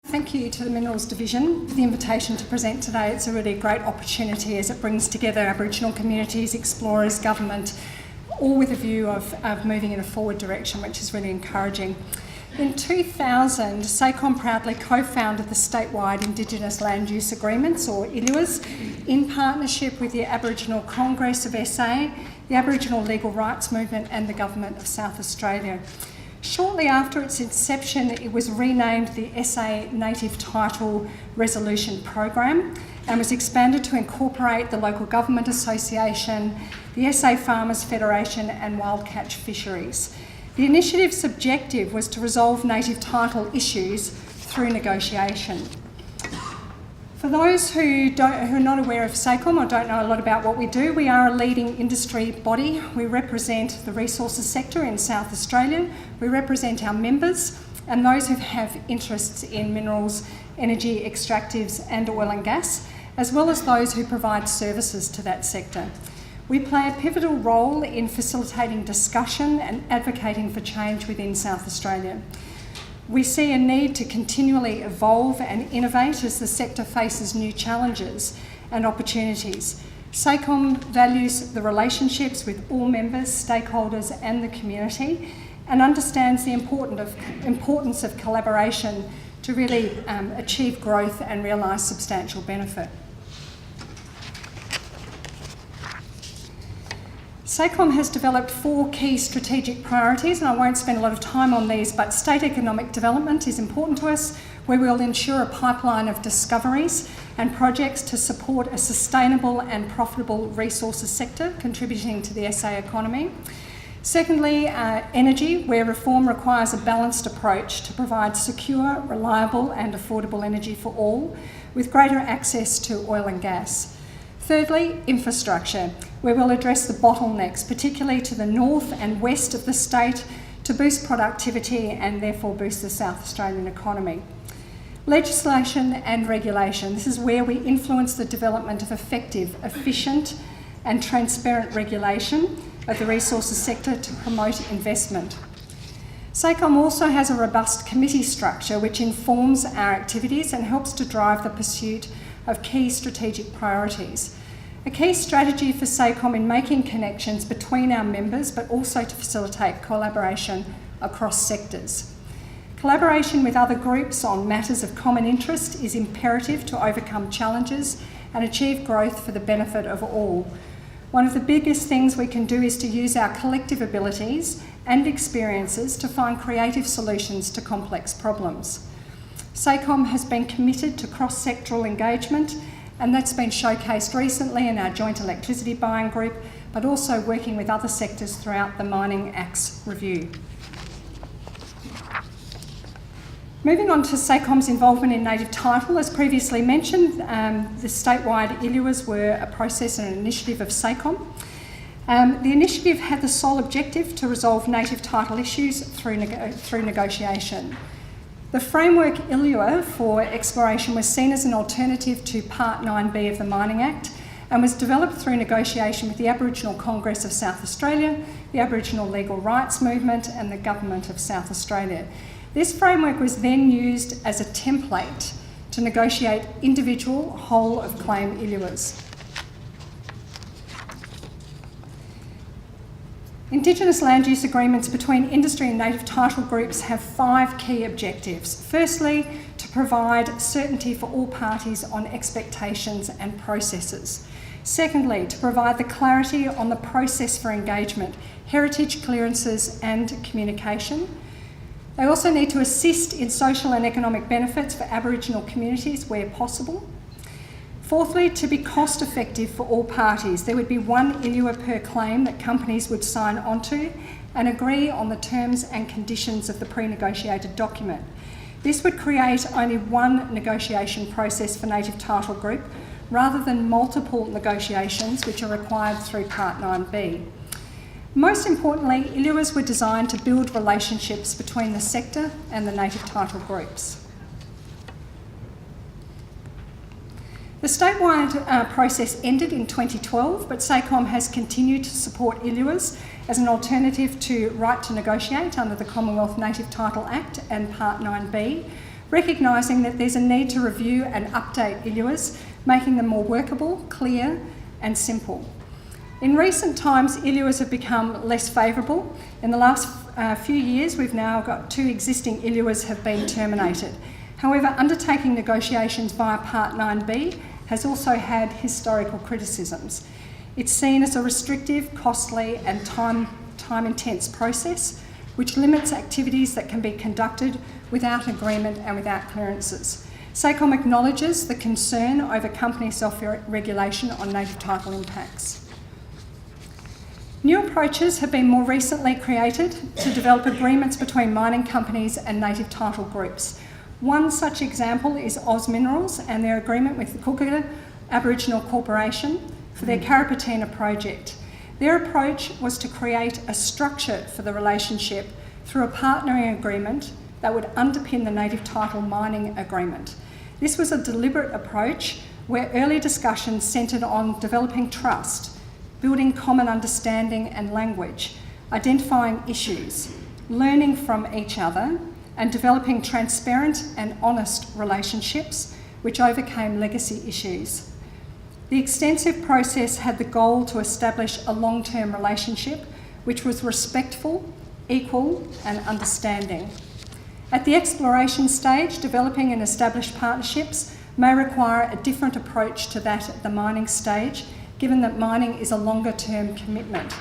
Thank you to the Minerals Division for the invitation to present today. It's a really great opportunity as it brings together Aboriginal communities, explorers, government, all with a view of moving in a forward direction, which is really encouraging. In 2000, SACOM proudly co-founded the statewide Indigenous Land Use Agreements, or ILUAs, in partnership with the Aboriginal Congress of SA, the Aboriginal Legal Rights Movement and the Government of South Australia. Shortly after its inception, it was renamed the SA Native Title Resolution Program and was expanded to incorporate the Local Government Association, the SA Farmers Federation and Wild Catch Fisheries. The initiative's objective was to resolve native title issues through negotiation. For those who are not aware of SACOM or don't know a lot about what we do, we are a leading industry body. We represent the resources sector in South Australia. We represent our members and those who have interests in minerals, energy, extractives and oil and gas, as well as those who provide services to that sector. We play a pivotal role in facilitating discussion and advocating for change within South Australia. We see a need to continually evolve and innovate as the sector faces new challenges and opportunities. SACOM values the relationships with all members, stakeholders and the community and understands the importance of collaboration to really achieve growth and realise substantial benefit. SACOM has developed 4 key strategic priorities, and I won't spend a lot of time on these, but state economic development is important to us, where we'll ensure a pipeline of discoveries and projects to support a sustainable and profitable resources sector contributing to the SA economy. Secondly, energy, where reform requires a balanced approach to provide secure, reliable and affordable energy for all, with greater access to oil and gas. Thirdly, infrastructure, where we'll address the bottlenecks, particularly to the north and west of the state, to boost productivity and therefore boost the South Australian economy. Legislation and regulation. This is where we influence the development of effective, efficient and transparent regulation of the resources sector to promote investment. SACOM also has a robust committee structure which informs our activities and helps to drive the pursuit of key strategic priorities. A key strategy for SACOM in making connections between our members, but also to facilitate collaboration across sectors. Collaboration with other groups on matters of common interest is imperative to overcome challenges and achieve growth for the benefit of all. One of the biggest things we can do is to use our collective abilities and experiences to find creative solutions to complex problems. SACOM has been committed to cross-sectoral engagement, and that's been showcased recently in our joint electricity buying group, but also working with other sectors throughout the Mining Acts review. Moving on to SACOM's involvement in native title, as previously mentioned, the statewide ILUAs were a process and an initiative of SACOM. The initiative had the sole objective to resolve native title issues through negotiation. The framework ILUA for exploration was seen as an alternative to Part 9B of the Mining Act and was developed through negotiation with the Aboriginal Congress of South Australia, the Aboriginal Legal Rights Movement and the Government of South Australia. This framework was then used as a template to negotiate individual whole of claim ILUAs. Indigenous land use agreements between industry and native title groups have 5 key objectives. Firstly, to provide certainty for all parties on expectations and processes. Secondly, to provide the clarity on the process for engagement, heritage clearances and communication. They also need to assist in social and economic benefits for Aboriginal communities where possible. Fourthly, to be cost effective for all parties, there would be 1 ILUA per claim that companies would sign onto and agree on the terms and conditions of the pre-negotiated document. This would create only one negotiation process for native title group rather than multiple negotiations which are required through Part 9B. Most importantly, ILUAs were designed to build relationships between the sector and the native title groups. The statewide process ended in 2012, but SACOM has continued to support ILUAs as an alternative to right to negotiate under the Commonwealth Native Title Act and Part 9B recognising that there's a need to review and update ILUAs, making them more workable, clear and simple. In recent times, ILUAs have become less favourable. In the last few years, we've now got 2 existing ILUAs have been terminated. However, undertaking negotiations via Part 9B has also had historical criticisms. It's seen as a restrictive, costly and time-intense process, which limits activities that can be conducted without agreement and without clearances. SACOM acknowledges the concern over company self-regulation on native title impacts. New approaches have been more recently created to develop agreements between mining companies and native title groups. One such example is Oz Minerals and their agreement with the Cookagga Aboriginal Corporation for their Carrapateena project. Their approach was to create a structure for the relationship through a partnering agreement that would underpin the native title mining agreement. This was a deliberate approach where early discussions centred on developing trust, building common understanding and language, identifying issues, learning from each other, and developing transparent and honest relationships which overcame legacy issues. The extensive process had the goal to establish a long-term relationship which was respectful, equal and understanding. At the exploration stage, developing and established partnerships may require a different approach to that at the mining stage, given that mining is a longer-term commitment.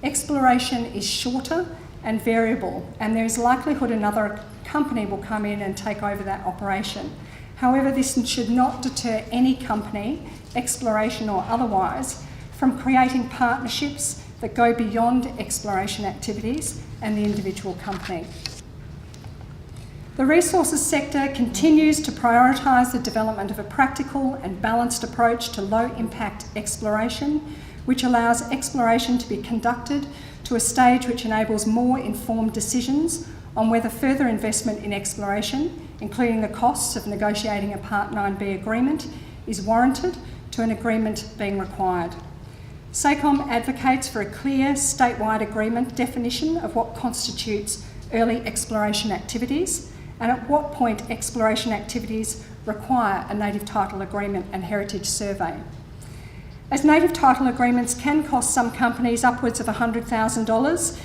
Exploration is shorter and variable, and there is likelihood another company will come in and take over that operation. However, this should not deter any company, exploration or otherwise, from creating partnerships that go beyond exploration activities and the individual company. The resources sector continues to prioritise the development of a practical and balanced approach to low-impact exploration, which allows exploration to be conducted to a stage which enables more informed decisions on whether further investment in exploration, including the costs of negotiating a Part 9B agreement, is warranted to an agreement being required. SACOM advocates for a clear statewide agreement definition of what constitutes early exploration activities and at what point exploration activities require a native title agreement and heritage survey. As native title agreements can cost some companies upwards of $100,000,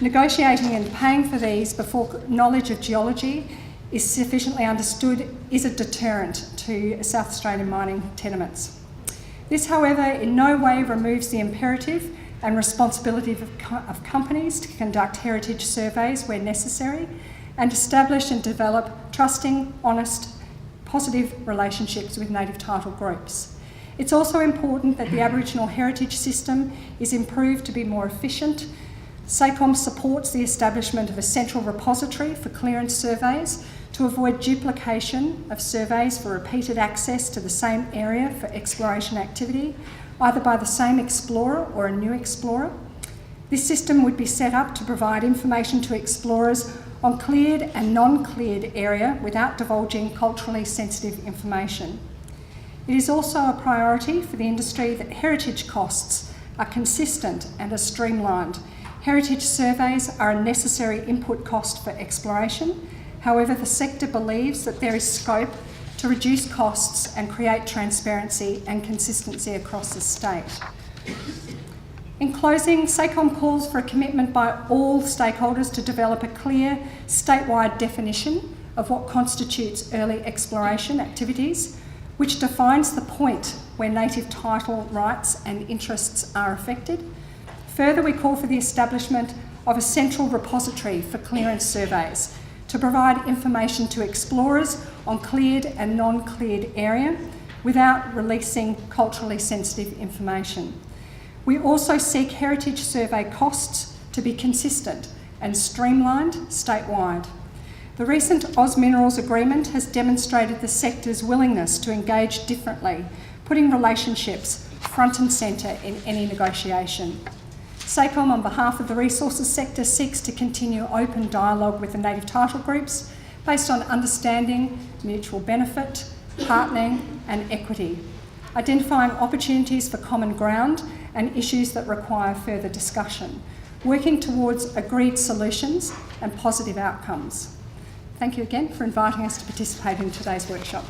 negotiating and paying for these before knowledge of geology is sufficiently understood is a deterrent to South Australian mining tenements. This, however, in no way removes the imperative and responsibility of companies to conduct heritage surveys where necessary and establish and develop trusting, honest, positive relationships with native title groups. It's also important that the Aboriginal heritage system is improved to be more efficient. SACOM supports the establishment of a central repository for clearance surveys to avoid duplication of surveys for repeated access to the same area for exploration activity, either by the same explorer or a new explorer. This system would be set up to provide information to explorers on cleared and non-cleared area without divulging culturally sensitive information. It is also a priority for the industry that heritage costs are consistent and are streamlined. Heritage surveys are a necessary input cost for exploration. However, the sector believes that there is scope to reduce costs and create transparency and consistency across the state. In closing, SACOM calls for a commitment by all stakeholders to develop a clear statewide definition of what constitutes early exploration activities, which defines the point where native title rights and interests are affected. Further, we call for the establishment of a central repository for clearance surveys to provide information to explorers on cleared and non-cleared area without releasing culturally sensitive information. We also seek heritage survey costs to be consistent and streamlined statewide. The recent Oz Minerals agreement has demonstrated the sector's willingness to engage differently, putting relationships front and centre in any negotiation. SACOM, on behalf of the resources sector, seeks to continue open dialogue with the native title groups based on understanding, mutual benefit, partnering and equity, identifying opportunities for common ground and issues that require further discussion, working towards agreed solutions and positive outcomes. thank you again for inviting us to participate in today's workshop.